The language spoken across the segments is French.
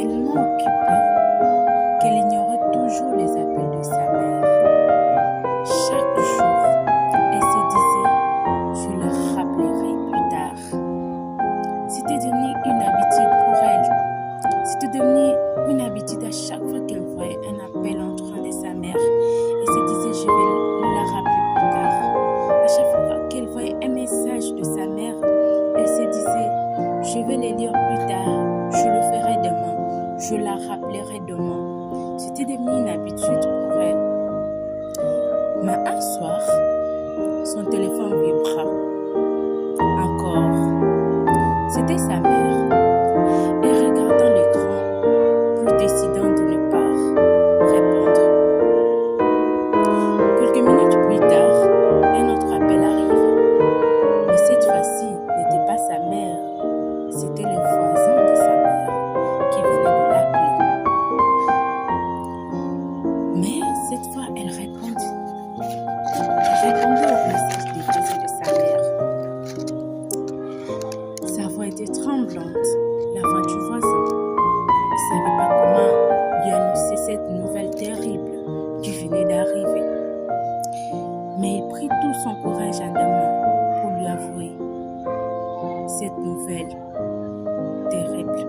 tellement occupée qu'elle ignorait toujours les appels de sa mère. Chaque jour, elle se disait « je le rappellerai plus tard ». C'était devenu une habitude pour elle. C'était devenu une habitude à chaque fois qu'elle voyait un appel entrant de sa mère. Elle se disait « je vais la rappeler plus tard ». À chaque fois qu'elle voyait un message de sa mère, elle se disait « je vais le lire plus tard, je le ferai demain, je la rappellerai demain ». C'était devenu une habitude pour elle. Mais un soir, son téléphone vibra. Encore. C'était sa mère. Elle regardant l'écran, plus décidant de ne pas répondre. Quelques minutes plus tard, un autre appel arrive. Mais cette fois-ci, n'était pas sa mère. C'était le voisin de sa mère qui venait de l'appeler. Mais cette fois, elle répondait. Elle répondait au message déposé de sa mère. Sa voix était tremblante, la voix du voisin. Il ne savait pas comment lui annoncer cette nouvelle terrible qui venait d'arriver. Mais il prit tout son courage en deux mains pour lui avouer cette nouvelle terrible.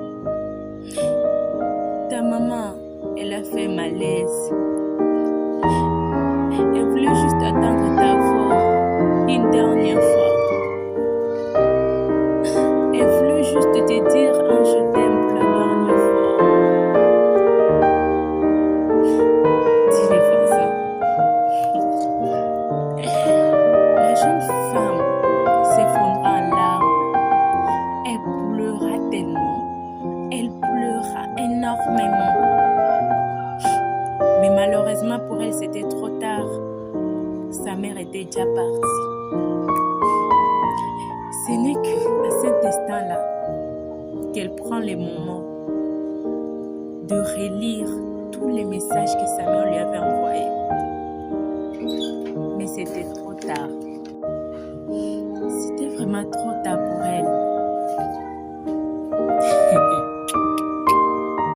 Ta maman, elle a fait malaise. Elle voulait juste attendre ta voix une dernière fois. Elle voulait juste te dire un je t'aime pour la dernière fois. Dit les voisins. La jeune femme s'effondra en larmes. Elle pleura tellement. Elle pleura énormément. Mais malheureusement pour elle, c'était trop tard. Sa mère était déjà partie. Ce n'est qu'à cet instant-là qu'elle prend le moment de relire tous les messages que sa mère lui avait envoyés. Mais c'était trop tard. C'était vraiment trop tard pour elle.